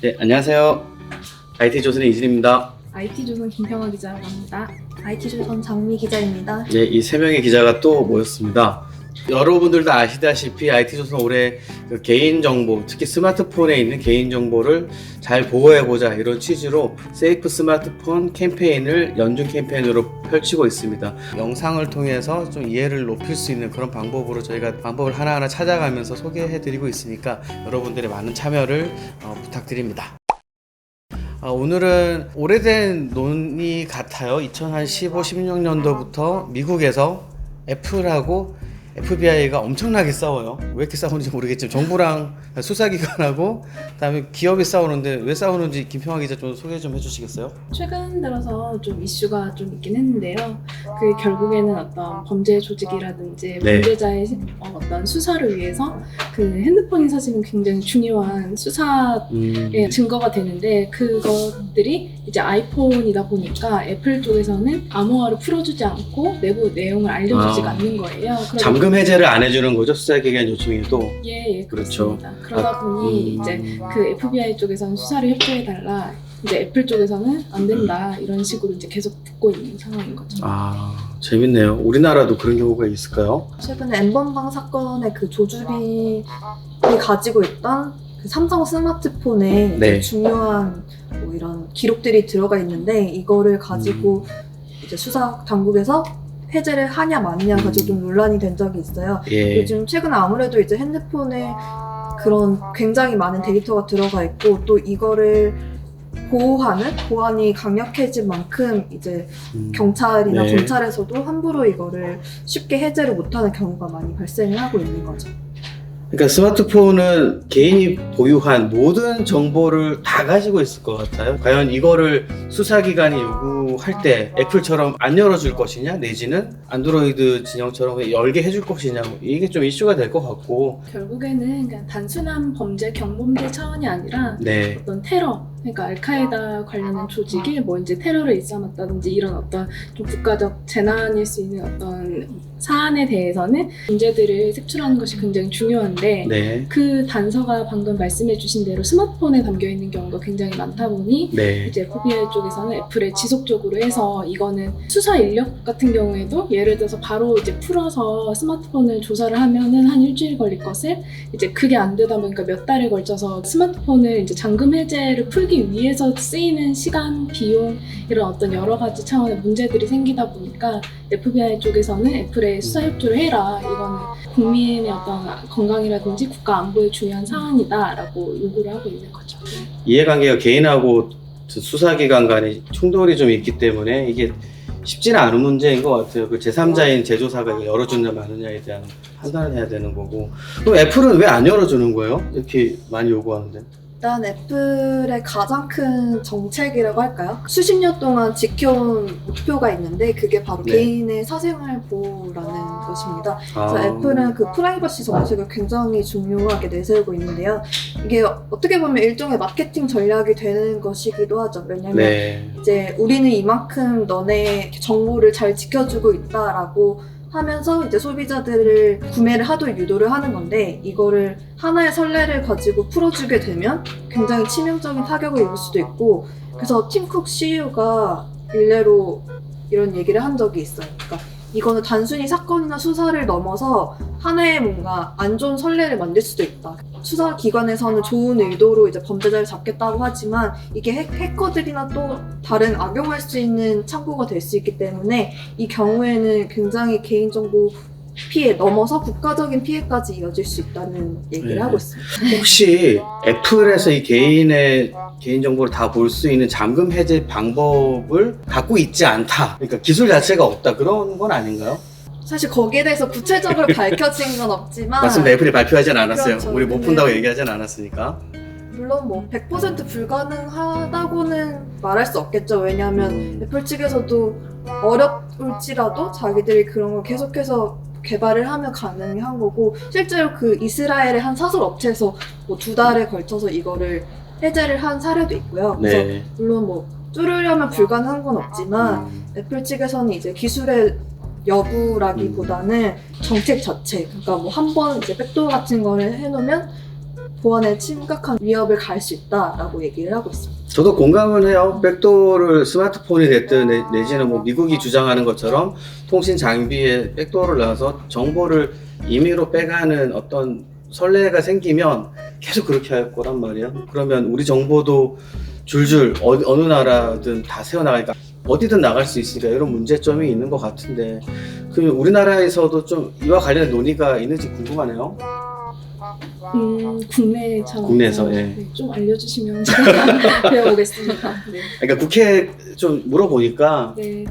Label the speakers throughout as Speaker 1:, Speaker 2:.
Speaker 1: 네, 안녕하세요. IT조선의 이진입니다.
Speaker 2: IT조선 김평화 기자라고 합니다.
Speaker 3: IT조선 장미 기자입니다.
Speaker 1: 네, 이 세 명의 기자가 또 모였습니다. 여러분들도 아시다시피 IT조선 올해 그 개인정보, 특히 스마트폰에 있는 개인정보를 잘 보호해보자 이런 취지로 세이프 스마트폰 캠페인을 연중 캠페인으로 펼치고 있습니다. 영상을 통해서 좀 이해를 높일 수 있는 그런 방법으로 저희가 방법을 하나하나 찾아가면서 소개해드리고 있으니까 여러분들의 많은 참여를 부탁드립니다. 오늘은 오래된 논의 같아요. 2015, 16년도부터 미국에서 애플하고 FBI가 엄청나게 싸워요. 왜 이렇게 싸우는지 모르겠지만 정부랑 수사기관하고 그다음에 기업이 싸우는데 왜 싸우는지 김평화 기자 좀 소개 좀 해주시겠어요?
Speaker 2: 최근 들어서 좀 이슈가 좀 있긴 했는데요. 그 결국에는 어떤 범죄 조직이라든지
Speaker 1: 네.
Speaker 2: 범죄자의 어떤 수사를 위해서 그 핸드폰이 사실은 굉장히 중요한 수사의 증거가 되는데 그것들이 이제 아이폰이다 보니까 애플 쪽에서는 암호화를 풀어주지 않고 내부 내용을 알려주지가 않는 거예요.
Speaker 1: 잠금 해제를 안 해주는 거죠, 수사기관 요청에도.
Speaker 2: 예,
Speaker 1: 그렇죠.
Speaker 2: 그렇습니다. 그러다 보니 이제 그 FBI 쪽에서는 수사를 협조해달라, 이제 애플 쪽에서는 안 된다 이런 식으로 이제 계속 붙고 있는 상황인 거죠.
Speaker 1: 재밌네요. 우리나라도 그런 경우가 있을까요?
Speaker 3: 최근에 N번방 사건의 그 조주빈이 가지고 있던 그 삼성 스마트폰에
Speaker 1: 네.
Speaker 3: 이제 중요한 뭐 이런 기록들이 들어가 있는데 이거를 가지고 이제 수사 당국에서 해제를 하냐 마느냐 가지고 좀 논란이 된 적이 있어요.
Speaker 1: 예.
Speaker 3: 요즘 최근에 아무래도 이제 핸드폰에 그런 굉장히 많은 데이터가 들어가 있고 또 이거를 보안이 강력해진 만큼 이제 경찰이나
Speaker 1: 네.
Speaker 3: 검찰에서도 함부로 이거를 쉽게 해제를 못하는 경우가 많이 발생을 하고 있는 거죠.
Speaker 1: 그러니까 스마트폰은 개인이 보유한 모든 정보를 다 가지고 있을 것 같아요. 과연 이거를 수사기관이 요구할 때 애플처럼 안 열어줄 것이냐, 내지는 안드로이드 진영처럼 열게 해줄 것이냐, 이게 좀 이슈가 될 것 같고.
Speaker 2: 결국에는 그냥 단순한 범죄, 경범죄 차원이 아니라
Speaker 1: 네.
Speaker 2: 어떤 테러, 그러니까 알카에다 관련된 조직이 뭐 이제 테러를 일삼았다든지 이런 어떤 좀 국가적 재난일 수 있는 어떤 사안에 대해서는 문제들을 색출하는 것이 굉장히 중요한데
Speaker 1: 네.
Speaker 2: 그 단서가 방금 말씀해주신 대로 스마트폰에 담겨 있는 경우가 굉장히 많다 보니
Speaker 1: 네.
Speaker 2: 이제 FBI 쪽에서는 애플에 지속적으로 해서 이거는 수사 인력 같은 경우에도 예를 들어서 바로 이제 풀어서 스마트폰을 조사를 하면은 한 일주일 걸릴 것을 이제 그게 안 되다 보니까 몇 달에 걸쳐서 스마트폰을 이제 잠금 해제를 풀기 위해서 쓰이는 시간, 비용 이런 어떤 여러 가지 차원의 문제들이 생기다 보니까 FBI 쪽에서는 애플에 수사 협조를 해라. 이거는 국민의 어떤 건강이라든지 국가 안보에 중요한 사안이다라고 요구를 하고 있는 거죠.
Speaker 1: 이해관계가 개인하고 수사기관 간에 충돌이 좀 있기 때문에 이게 쉽지는 않은 문제인 것 같아요. 그 제3자인 제조사가 이거 열어주냐 마느냐에 대한 판단을 해야 되는 거고. 그럼 애플은 왜 안 열어주는 거예요? 이렇게 많이 요구하는데.
Speaker 3: 일단 애플의 가장 큰 정책이라고 할까요? 수십 년 동안 지켜온 목표가 있는데 그게 바로
Speaker 1: 네.
Speaker 3: 개인의 사생활 보호라는 것입니다. 그래서 애플은 그 프라이버시 정책을 굉장히 중요하게 내세우고 있는데요. 이게 어떻게 보면 일종의 마케팅 전략이 되는 것이기도 하죠. 왜냐면
Speaker 1: 네.
Speaker 3: 이제 우리는 이만큼 너네 정보를 잘 지켜주고 있다라고 하면서 이제 소비자들을 구매를 하도록 유도를 하는 건데 이거를 하나의 선례를 가지고 풀어주게 되면 굉장히 치명적인 타격을 입을 수도 있고 그래서 팀 쿡 CEO가 일례로 이런 얘기를 한 적이 있어요. 그러니까 이거는 단순히 사건이나 수사를 넘어서 하나의 뭔가 안 좋은 선례를 만들 수도 있다. 수사기관에서는 좋은 의도로 이제 범죄자를 잡겠다고 하지만 이게 해커들이나 또 다른 악용할 수 있는 창구가 될 수 있기 때문에 이 경우에는 굉장히 개인정보 피해 넘어서 국가적인 피해까지 이어질 수 있다는 얘기를
Speaker 1: 네.
Speaker 3: 하고 있습니다.
Speaker 1: 혹시 애플에서 이 개인의 개인정보를 다 볼 수 있는 잠금 해제 방법을 갖고 있지 않다. 그러니까 기술 자체가 없다. 그런 건 아닌가요?
Speaker 3: 사실 거기에 대해서 구체적으로 밝혀진 건 없지만
Speaker 1: 맞습니다. 애플이 발표하진 않았어요.
Speaker 3: 그렇죠.
Speaker 1: 우리 못
Speaker 3: 근데
Speaker 1: 푼다고 얘기하진 않았으니까.
Speaker 3: 물론 뭐 100% 불가능하다고는 말할 수 없겠죠. 왜냐하면 애플 측에서도 어렵을지라도 자기들이 그런 걸 계속해서 개발을 하면 가능한 거고 실제로 그 이스라엘의 한 사설 업체에서 뭐 2달에 걸쳐서 이거를 해제를 한 사례도 있고요. 그래서
Speaker 1: 네.
Speaker 3: 물론 뭐 뚫으려면 불가능한 건 없지만 애플 측에서는 이제 기술의 여부라기보다는 정책 자체, 그러니까 뭐 한 번 이제 백도어 같은 거를 해놓으면 보안에 심각한 위협을 가할 수 있다라고 얘기를 하고 있습니다.
Speaker 1: 저도 공감은 해요. 백도어를 스마트폰이 됐든 내지는 뭐 미국이 주장하는 것처럼 통신 장비에 백도어를 넣어서 정보를 임의로 빼가는 어떤 선례가 생기면 계속 그렇게 할 거란 말이에요. 그러면 우리 정보도 줄줄 어느 나라든 다 새어나가니까 어디든 나갈 수 있으니까 이런 문제점이 있는 것 같은데, 그럼 우리나라에서도 좀 이와 관련된 논의가 있는지 궁금하네요.
Speaker 2: 국내에서
Speaker 1: 예.
Speaker 2: 네, 좀 알려주시면 제가 배워보겠습니다. 네.
Speaker 1: 그러니까 국회에 좀 물어보니까
Speaker 2: 네.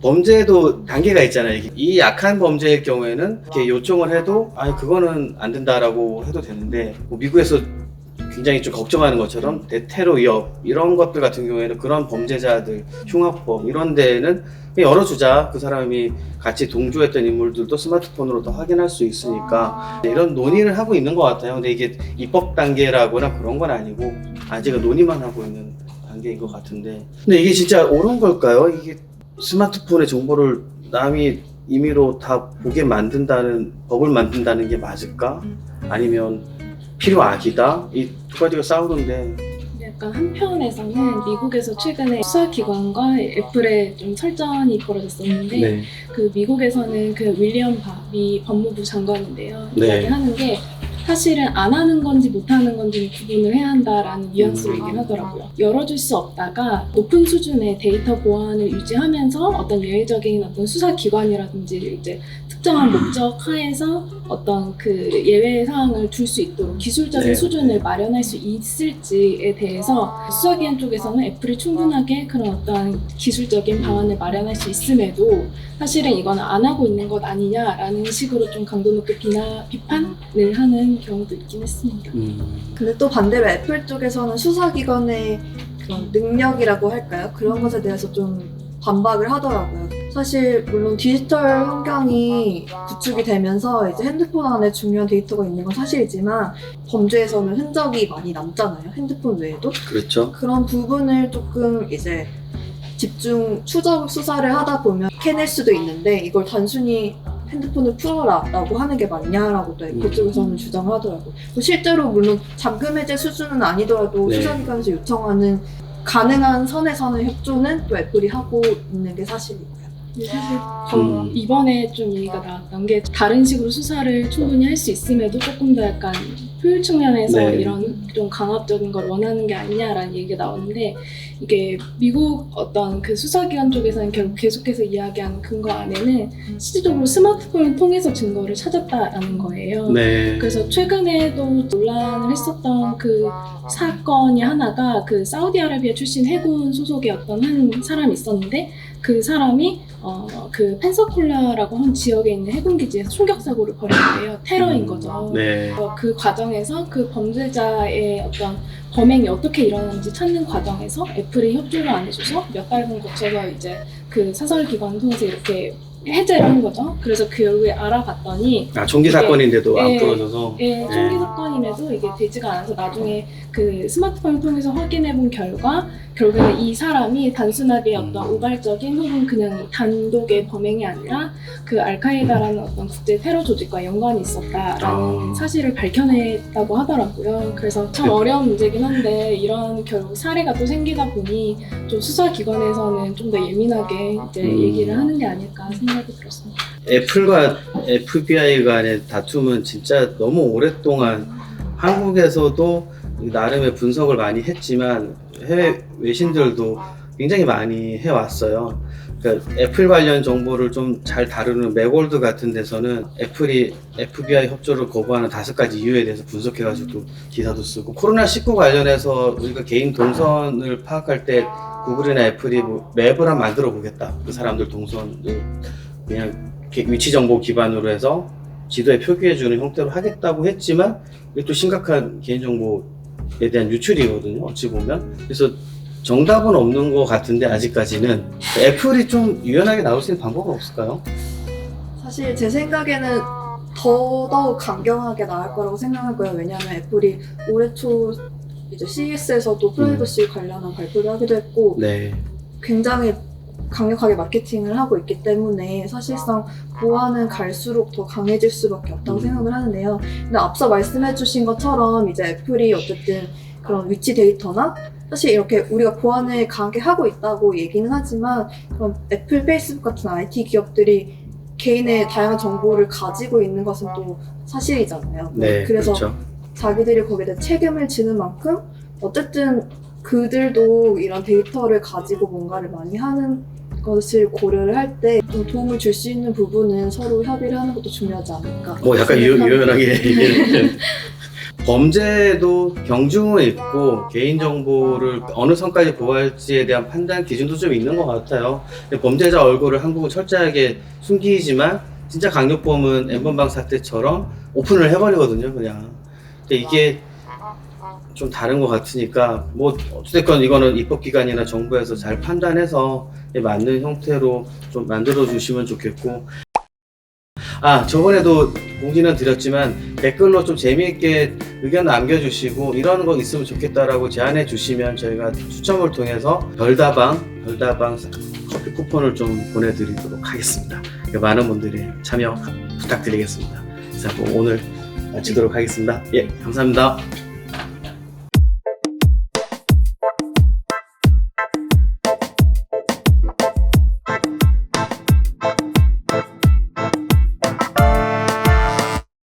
Speaker 1: 범죄도 단계가 있잖아요. 이 약한 범죄일 경우에는 이렇게 요청을 해도 아니 그거는 안 된다라고 해도 되는데, 뭐 미국에서 굉장히 좀 걱정하는 것처럼 대테러 위협 이런 것들 같은 경우에는 그런 범죄자들 흉악범 이런 데는 그냥 열어주자. 그 사람이 같이 동조했던 인물들도 스마트폰으로 다 확인할 수 있으니까 이런 논의를 하고 있는 것 같아요. 근데 이게 입법 단계라거나 그런 건 아니고 아직은 논의만 하고 있는 단계인 것 같은데, 근데 이게 진짜 옳은 걸까요? 이게 스마트폰의 정보를 남이 임의로 다 보게 만든다는 법을 만든다는 게 맞을까? 아니면 필요악이다? 이 두 가지가 싸우는데.
Speaker 2: 약간 한편에서는 미국에서 최근에 수사기관과 애플의 좀 설전이 벌어졌었는데
Speaker 1: 네.
Speaker 2: 그 미국에서는 그 윌리엄 바 미 법무부 장관인데요.
Speaker 1: 네.
Speaker 2: 이야기하는 게 사실은 안 하는 건지 못 하는 건지 구분을 해야 한다라는 뉘앙스로 얘기를 하더라고요. 열어줄 수 없다가 높은 수준의 데이터 보안을 유지하면서 어떤 예외적인 어떤 수사기관이라든지 이제 특정한 목적 하에서 어떤 그 예외 사항을 둘 수 있도록 기술적인
Speaker 1: 네.
Speaker 2: 수준을 마련할 수 있을지에 대해서 수사기관 쪽에서는 애플이 충분하게 그런 어떤 기술적인 방안을 마련할 수 있음에도 사실은 이건 안 하고 있는 것 아니냐라는 식으로 좀 강도 높게 비판을 하는 경우도 있긴 했습니다.
Speaker 3: 근데 또 반대로 애플 쪽에서는 수사기관의 그런 능력이라고 할까요? 그런 것에 대해서 좀 반박을 하더라고요. 사실 물론 디지털 환경이 구축이 되면서 이제 핸드폰 안에 중요한 데이터가 있는 건 사실이지만 범죄에서는 흔적이 많이 남잖아요. 핸드폰 외에도.
Speaker 1: 그렇죠.
Speaker 3: 그런 부분을 조금 이제 집중 추적 수사를 하다 보면 캐낼 수도 있는데 이걸 단순히 핸드폰을 풀어라 라고 하는 게 맞냐라고 또 애플 쪽에서는 주장을 하더라고요. 실제로 물론 잠금 해제 수준은 아니더라도
Speaker 1: 네.
Speaker 3: 수사기관에서 요청하는 가능한 선에서는 협조는 또 애플이 하고 있는 게 사실이고요.
Speaker 2: 근데 사실 이번에 좀 얘기가 나왔던 게 다른 식으로 수사를 충분히 할 수 있음에도 조금 더 약간 효율 측면에서
Speaker 1: 네.
Speaker 2: 이런 좀 강압적인 걸 원하는 게 아니냐라는 얘기가 나오는데, 이게 미국 어떤 그 수사기관 쪽에서는 결국 계속해서 이야기하는 근거 안에는 실질적으로 스마트폰을 통해서 증거를 찾았다라는 거예요.
Speaker 1: 네.
Speaker 2: 그래서 최근에도 논란을 했었던 그 사건이 하나가 그 사우디아라비아 출신 해군 소속의 어떤 한 사람이 있었는데, 그 사람이 그 펜사콜라라고 한 지역에 있는 해군 기지에서 총격 사고를 벌인 거예요. 테러인 거죠.
Speaker 1: 네.
Speaker 2: 그 과정에서 그 범죄자의 어떤 범행이 어떻게 일어났는지 찾는 과정에서 애플이 협조를 안 해줘서 몇 달간 거쳐서 이제 그 사설기관 통해서 이렇게 해제를 한 거죠. 그래서 결국에 알아봤더니
Speaker 1: 총기 사건인데도 안
Speaker 2: 예,
Speaker 1: 풀어져서.
Speaker 2: 총기 사건임에도 이게 되지가 않아서 나중에 그 스마트폰을 통해서 확인해본 결과 결국에는 이 사람이 단순하게 어떤 우발적인 혹은 그냥 단독의 범행이 아니라 그 알카에다라는 어떤 국제 테러 조직과 연관이 있었다라는 사실을 밝혀냈다고 하더라고요. 그래서 참 어려운 문제긴 한데 이런 결국 사례가 또 생기다 보니 좀 수사기관에서는 좀 더 예민하게 이제 얘기를 하는 게 아닐까 생각이 들었습니다.
Speaker 1: 애플과 FBI 간의 다툼은 진짜 너무 오랫동안 한국에서도 나름의 분석을 많이 했지만 해외 외신들도 굉장히 많이 해왔어요. 그러니까 애플 관련 정보를 좀 잘 다루는 맥월드 같은 데서는 애플이 FBI 협조를 거부하는 5가지 이유에 대해서 분석해가지고 기사도 쓰고, 코로나19 관련해서 우리가 개인 동선을 파악할 때 구글이나 애플이 뭐 맵을 한번 만들어 보겠다. 그 사람들 동선을 그냥 위치 정보 기반으로 해서 지도에 표기해주는 형태로 하겠다고 했지만 이게 또 심각한 개인정보에 대한 유출이거든요, 어찌 보면. 그래서 정답은 없는 것 같은데 아직까지는 애플이 좀 유연하게 나올 수 있는 방법은 없을까요?
Speaker 3: 사실 제 생각에는 더더욱 강경하게 나올 거라고 생각하고요. 왜냐하면 애플이 올해 초 이제 CES에서도 프라이버시 관련한 발표를 하기도 했고
Speaker 1: 네.
Speaker 3: 굉장히 강력하게 마케팅을 하고 있기 때문에 사실상 보안은 갈수록 더 강해질 수밖에 없다고 생각을 하는데요. 근데 앞서 말씀해주신 것처럼 이제 애플이 어쨌든 그런 위치 데이터나 사실 이렇게 우리가 보안을 강하게 하고 있다고 얘기는 하지만 그런 애플, 페이스북 같은 IT 기업들이 개인의 다양한 정보를 가지고 있는 것은 또 사실이잖아요.
Speaker 1: 네,
Speaker 3: 그래서
Speaker 1: 그렇죠.
Speaker 3: 자기들이 거기에 대해 책임을 지는 만큼 어쨌든 그들도 이런 데이터를 가지고 뭔가를 많이 하는 것을 고려를 할 때 좀 도움을 줄 수 있는 부분은 서로 협의를 하는 것도 중요하지 않을까.
Speaker 1: 뭐 약간 유연하게 얘기를 범죄도 경중은 있고 개인정보를 어느 선까지 보호할지에 대한 판단 기준도 좀 있는 것 같아요. 근데 범죄자 얼굴을 한국은 철저하게 숨기지만 진짜 강력범은 N번방 사태처럼 오픈을 해버리거든요, 그냥. 근데 이게 좀 다른 것 같으니까 뭐 어쨌든 이거는 입법기관이나 정부에서 잘 판단해서 맞는 형태로 좀 만들어 주시면 좋겠고, 저번에도 공지는 드렸지만 댓글로 좀 재미있게 의견 남겨주시고 이런 거 있으면 좋겠다라고 제안해 주시면 저희가 추첨을 통해서 별다방 커피 쿠폰을 좀 보내드리도록 하겠습니다. 많은 분들이 참여 부탁드리겠습니다. 그래서 오늘 마치도록 하겠습니다. 예, 감사합니다.